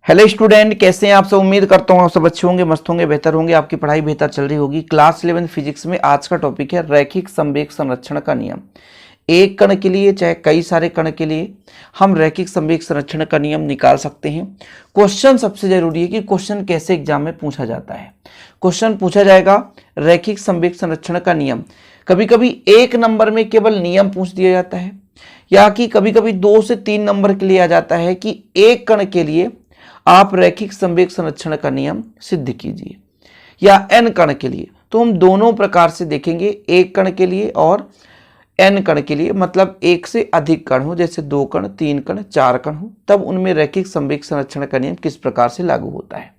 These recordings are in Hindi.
हेलो स्टूडेंट, कैसे हैं आप सब। उम्मीद करता हूँ आप सब अच्छे होंगे, मस्त होंगे, बेहतर होंगे, आपकी पढ़ाई बेहतर चल रही होगी। क्लास 11 फिजिक्स में आज का टॉपिक है रैखिक संवेग संरक्षण का नियम। एक कण के लिए चाहे कई सारे कण के लिए हम रैखिक संवेग संरक्षण का नियम निकाल सकते हैं। क्वेश्चन सबसे जरूरी है कि क्वेश्चन कैसे एग्जाम में पूछा जाता है। क्वेश्चन पूछा जाएगा रैखिक संवेग संरक्षण का नियम। कभी कभी एक नंबर में केवल नियम पूछ दिया जाता है, या कि कभी कभी 2 से 3 नंबर के लिए आ जाता है कि एक कण के लिए आप रैखिक संवेग संरक्षण का नियम सिद्ध कीजिए, या n कण के लिए। तो हम दोनों प्रकार से देखेंगे, एक कण के लिए और n कण के लिए, मतलब एक से अधिक कण हो, जैसे 2 कण, 3 कण, 4 कण हो, तब उनमें रैखिक संवेग संरक्षण का नियम किस प्रकार से लागू होता है।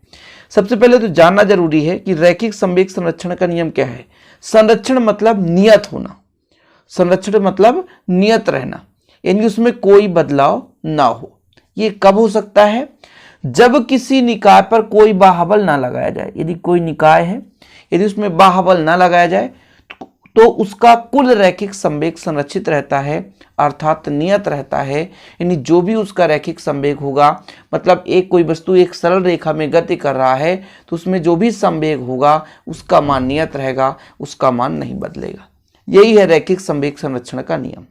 सबसे पहले तो जानना जरूरी है कि रैखिक संवेग संरक्षण का नियम क्या है। संरक्षण मतलब नियत होना, संरक्षण मतलब नियत रहना, यानी उसमें कोई बदलाव ना हो। ये कब हो सकता है? जब किसी निकाय पर कोई बाह्य ना लगाया जाए। यदि कोई निकाय है, यदि उसमें बाह्य ना लगाया जाए तो उसका कुल रैखिक संवेग संरक्षित रहता है, अर्थात नियत रहता है। यानी जो भी उसका रैखिक संवेग होगा, मतलब एक कोई वस्तु एक सरल रेखा में गति कर रहा है तो उसमें जो भी संवेग होगा उसका मान नियत रहेगा, उसका मान नहीं बदलेगा। यही है रैखिक संवेग संरक्षण का नियम।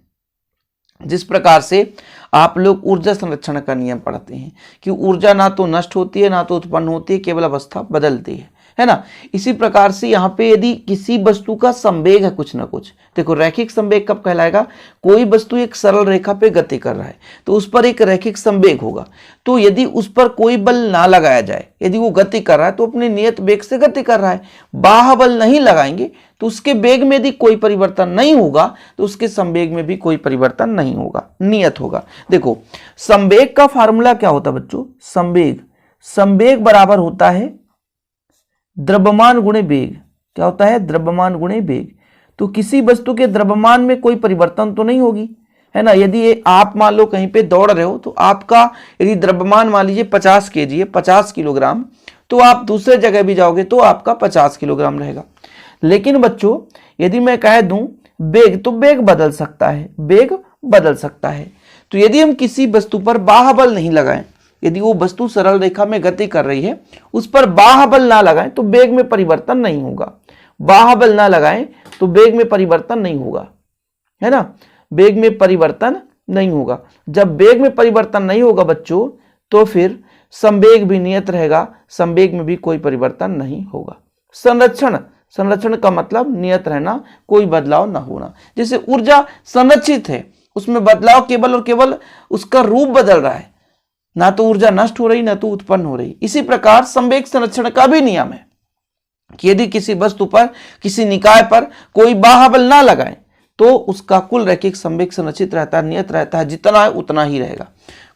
जिस प्रकार से आप लोग ऊर्जा संरक्षण का नियम पढ़ते हैं कि ऊर्जा ना तो नष्ट होती है ना तो उत्पन्न होती है, केवल अवस्था बदलती है ना। इसी प्रकार से यहाँ पे यदि किसी वस्तु का संवेग है कुछ ना कुछ, देखो रैखिक संवेग कब कहलाएगा? कोई वस्तु एक सरल रेखा पे गति कर रहा है तो उस पर एक रैखिक संवेग होगा। तो यदि उस पर कोई बल ना लगाया जाए, यदि वो गति कर रहा है तो अपने नियत वेग से गति कर रहा है, बाह्य बल नहीं लगाएंगे तो उसके वेग में यदि कोई परिवर्तन नहीं होगा तो उसके संवेग में भी कोई परिवर्तन नहीं होगा, नियत होगा। देखो संवेग का फार्मूला क्या होता है बच्चों? संवेग बराबर होता है द्रव्यमान गुणे वेग। क्या होता है? द्रव्यमान गुणे वेग। तो किसी वस्तु के द्रव्यमान में कोई परिवर्तन तो नहीं होगी, है ना। यदि आप मान लो कहीं पे दौड़ रहे हो तो आपका यदि द्रव्यमान मान लीजिए 50 kg है, 50 किलोग्राम, तो आप दूसरे जगह भी जाओगे तो आपका 50 किलोग्राम रहेगा। लेकिन बच्चों यदि मैं कह दूं वेग, तो वेग बदल सकता है, वेग बदल सकता है। तो यदि हम किसी वस्तु पर बाह्य बल नहीं लगाएं, यदि वो वस्तु सरल रेखा में गति कर रही है, उस पर बाह्य बल ना लगाएं तो वेग में परिवर्तन नहीं होगा। बाह्य बल ना लगाएं तो वेग में परिवर्तन नहीं होगा, है ना। वेग में परिवर्तन नहीं होगा। जब वेग में परिवर्तन नहीं होगा बच्चों, तो फिर संवेग भी नियत रहेगा, संवेग में भी कोई परिवर्तन नहीं होगा। संरक्षण का मतलब नियत रहना, कोई बदलाव ना होना। जैसे ऊर्जा संरक्षित है, उसमें बदलाव केवल और केवल उसका रूप बदल रहा है, ना तो ऊर्जा नष्ट हो रही ना तो उत्पन्न हो रही। इसी प्रकार संवेग संरक्षण का भी नियम है कि यदि किसी वस्तु पर, किसी निकाय पर कोई बाह्य बल ना लगाए तो उसका कुल रैखिक संवेग संरक्षित रहता है, नियत रहता है, जितना है उतना ही रहेगा।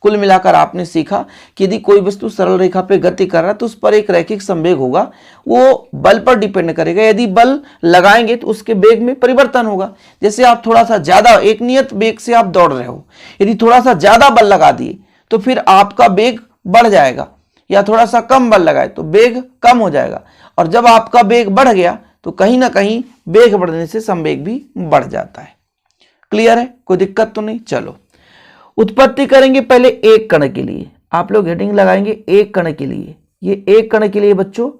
कुल मिलाकर आपने सीखा कि यदि कोई वस्तु सरल रेखा पे गति कर रहा है तो उस पर एक रैखिक संवेग होगा, वो बल पर डिपेंड करेगा। यदि बल लगाएंगे तो उसके वेग में परिवर्तन होगा। जैसे आप थोड़ा सा ज्यादा एक नियत वेग से आप दौड़ रहे हो, यदि थोड़ा सा ज्यादा बल लगा दिए तो फिर आपका वेग बढ़ जाएगा, या थोड़ा सा कम बल लगाए तो वेग कम हो जाएगा। और जब आपका वेग बढ़ गया तो कहीं ना कहीं वेग बढ़ने से संवेग भी बढ़ जाता है। क्लियर है? कोई दिक्कत तो नहीं। चलो उत्पत्ति करेंगे पहले एक कण के लिए। आप लोग हेडिंग लगाएंगे एक कण के लिए। ये एक कण के लिए बच्चों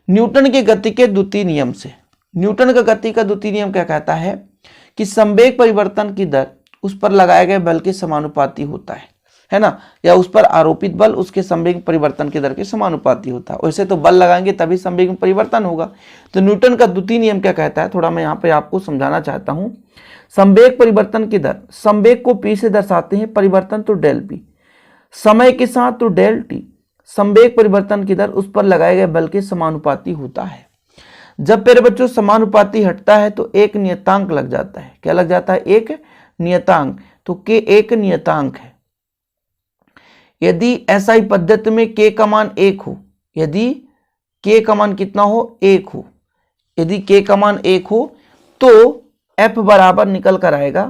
न्यूटन के गति के द्वितीय नियम से। न्यूटन का गति का द्वितीय नियम क्या कहता है कि संवेग परिवर्तन की दर उस पर लगाए गए बल के समानुपाती होता है ना, या उस पर आरोपित बल उसके संवेग परिवर्तन की दर के समानुपाती होता है। वैसे तो बल लगाएंगे तभी संवेग में परिवर्तन होगा। तो न्यूटन का द्वितीय नियम क्या कहता है, थोड़ा मैं यहाँ पे आपको समझाना चाहता हूँ। संवेग परिवर्तन की दर, संवेग को p से दर्शाते हैं, परिवर्तन तो डेल p, समय के साथ तो डेल t। संवेग परिवर्तन की दर उस पर लगाए गए बल के समानुपाती होता है। जब मेरे बच्चों समानुपाती हटता है तो एक नियतांक लग जाता है। क्या लग जाता है? एक नियतांक। तो k एक नियतांक है। यदि SI पद्धति में k का मान 1 हो, यदि k का मान कितना हो? 1 हो, यदि k का मान 1 हो तो F बराबर निकल कर आएगा,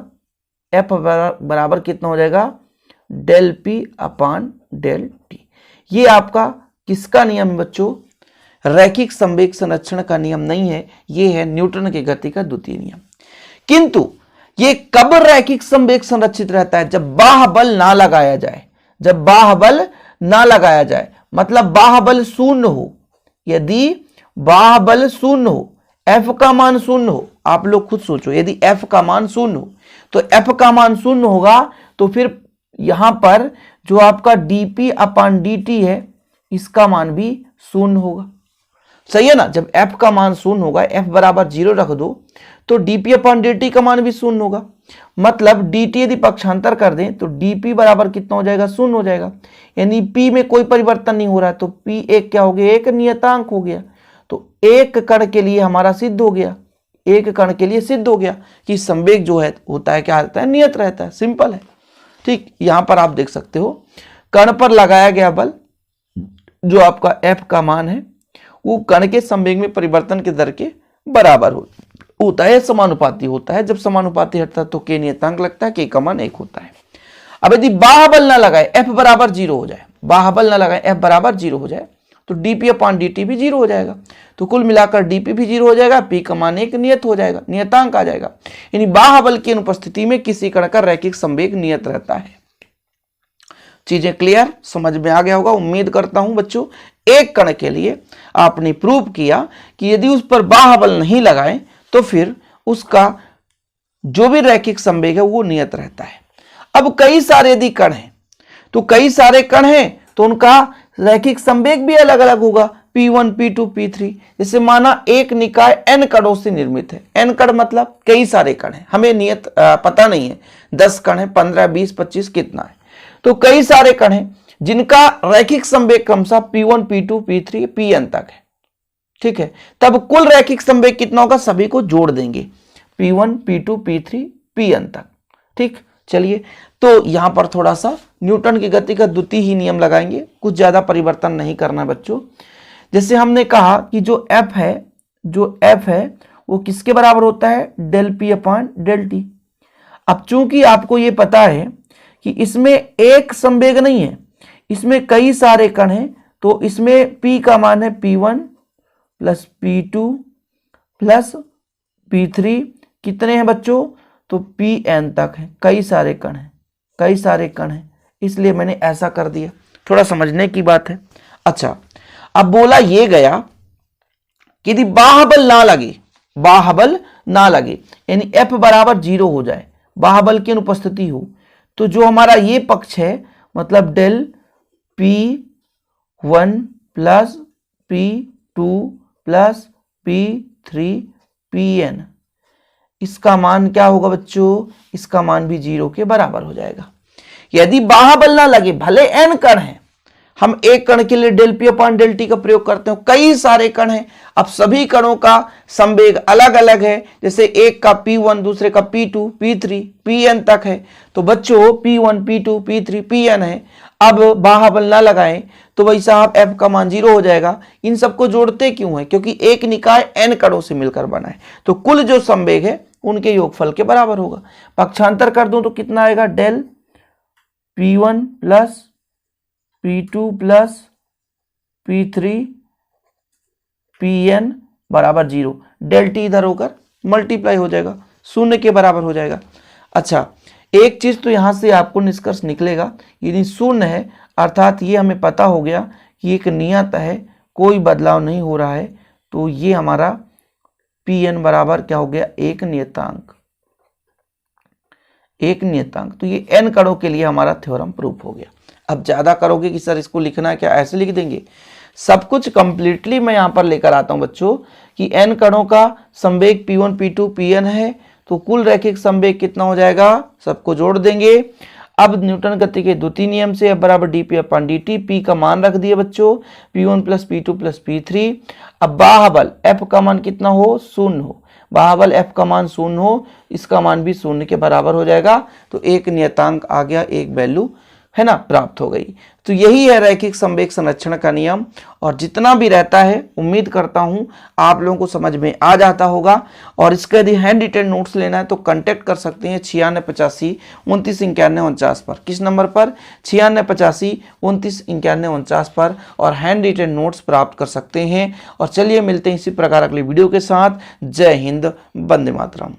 F बराबर कितना हो जाएगा? Del P upon del T। ये आपका किसका नियम है बच्चों? रैखिक संवेग संरक्षण का नियम नहीं है, ये है न्यूटन के गति का द्वितीय नियम। किंतु ये कब रैखिक संवेग संरक्षित रहता है? जब बाह्य बल ना लगाया जाए, जब बाह्य बल ना लगाया जाए। मतलब बाह्य शून्य हो, यदि बाह्य शून्य हो, एफ का मान शून्य हो, आप लोग खुद सोचो, यदि एफ का मान शून्य हो तो एफ का मान शून्य होगा तो फिर यहां पर जो आपका dp/dt है इसका मान भी शून्य होगा। सही है ना, जब f का मान शून्य होगा, f बराबर 0 रख दो तो dp/dt का मान भी शून्य होगा। मतलब dt यदि पक्षांतर कर दें तो dp बराबर कितना हो जाएगा, शून्य हो जाएगा। यानी p में कोई परिवर्तन नहीं हो रहा है तो p एक क्या हो गया, एक नियतांक हो गया। तो एक कण के लिए हमारा सिद्ध हो गया, एक कण के लिए सिद्ध हो गया कि संवेग जो है होता है क्या रहता है, नियत रहता है। सिंपल है। ठीक, यहां पर आप देख सकते हो कण पर लगाया गया बल जो आपका f का मान है वो कण के संवेग में परिवर्तन के दर के बराबर होता है, समानुपाती होता है। जब समानुपाती हटता है तो k नियतांक लगता है, k का मान 1 होता है। अब यदि बाह्य बल ना लगाए, f बराबर 0 हो जाए, बाह्य बल ना लगाए, f बराबर 0 हो जाए तो dp/dt भी 0 हो जाएगा। तो कुल मिलाकर dp भी 0 हो जाएगा, p का मान 1 नियत हो जाएगा, नियतांक आ जाएगा। यानी बाह्य बल की अनुपस्थिति में किसी कण का रैखिक संवेग नियत रहता है। चीजें क्लियर, समझ में आ गया होगा उम्मीद करता हूं बच्चों। एक कण के लिए आपने प्रूव किया कि यदि उस पर बाह्य बल नहीं लगाए तो फिर उसका जो भी रैखिक संवेग है वो नियत रहता है। अब कई सारे यदि कण हैं तो कई सारे कण हैं तो उनका रैखिक संवेग भी अलग अलग होगा, P1, P2, P3। जैसे माना एक निकाय n कणों से निर्मित है, n कण मतलब कई सारे कण हैं, हमें नियत पता नहीं है 10 कण है, 15, 20, 25 कितना है, तो कई सारे कण हैं जिनका रैखिक संवेग क्रमशः P1, P2, P3, Pn तक है। ठीक है, तब कुल रैखिक संवेग कितना होगा, सभी को जोड़ देंगे P1, P2, P3, Pn तक। ठीक, चलिए तो यहां पर थोड़ा सा न्यूटन की गति का द्वितीय ही नियम लगाएंगे, कुछ ज्यादा परिवर्तन नहीं करना बच्चों। जैसे हमने कहा कि जो F है वो किसके बराबर होता है, del P/del T। अब चूंकि आपको ये पता है कि इसमें एक संवेग नहीं है, इसमें कई सारे कण हैं, तो इसमें P का मान है P1 plus P2 plus P3, कितने हैं बच्चों, तो Pn तक है। कई सारे कण हैं, कई सारे कण हैं, इसलिए मैंने ऐसा कर दिया, थोड़ा समझने की बात है। अच्छा, अब बोला ये गया कि यदि बाह्य बल ना लगे, बाह्य बल ना लगे यानी F बराबर 0 हो जाए, बाह्य बल की अनुपस्थिति हो, तो जो हमारा ये पक्ष है मतलब del P1 plus P2 plus P3 Pn, इसका मान क्या होगा बच्चों, इसका मान भी 0 के बराबर हो जाएगा। यदि बाह्य बल ना लगे, भले n कण है, हम एक कण के लिए del P/del T का प्रयोग करते हैं, कई सारे कण हैं, अब सभी कणों का संवेग अलग अलग है, जैसे एक का P1 दूसरे का P2 P3 Pn तक है, तो बच्चों P1 P2 P3 Pn है। अब बाह्य बल ना लगाएं तो भाई साहब F का मान 0 हो जाएगा। इन सबको जोड़ते क्यों है, क्योंकि एक निकाय n कणों से मिलकर बना है, तो कुल जो संवेग है उनके योगफल के बराबर होगा। पक्षांतर कर दूं तो कितना आएगा, del P1 plus P2 plus P3 Pn बराबर 0, del T इधर होकर मल्टीप्लाई हो जाएगा, 0 के बराबर हो जाएगा। अच्छा, एक चीज तो यहां से आपको निष्कर्ष निकलेगा, यदि 0 है अर्थात ये हमें पता हो गया कि एक नियत है, कोई बदलाव नहीं हो रहा है, तो ये हमारा Pn बराबर क्या हो गया, एक नियतांक, एक नियतांक। तो ये n कणों के लिए हमारा थ्योरम प्रूफ हो गया। अब ज्यादा करोगे कि सर इसको लिखना है क्या, ऐसे लिख देंगे, सब कुछ कंप्लीटली मैं यहां पर लेकर आता हूं बच्चों कि n कणों का संवेग P1 P2 Pn है, तो कुल रैखिक संवेग कितना हो जाएगा, सबको जोड़ देंगे। अब न्यूटन गति के द्वितीय नियम से F बराबर dP/dt, P का मान रख दिए बच्चों P1 plus P2 plus P3। अब बाह्य बल F का मान कितना हो, 0 हो, बाह्य बल F का मान 0 हो, इसका मान भी 0 के बराबर हो जाएगा, तो एक नियतांक आ गया, एक वैल्यू है ना, प्राप्त हो गई। तो यही है रैखिक संवेग संरक्षण का नियम, और जितना भी रहता है उम्मीद करता हूं आप लोगों को समझ में आ जाता होगा। और इसके यदि हैंड रिटेन नोट्स लेना है तो कांटेक्ट कर सकते हैं 9685 29 91 49 पर। किस नंबर पर, 9685 29 91 49 पर, और हैंड रिटेन नोट्स प्राप्त कर सकते हैं। और चलिए मिलते हैं इसी प्रकार अगली वीडियो के साथ। जय हिंद, वंदे मातरम।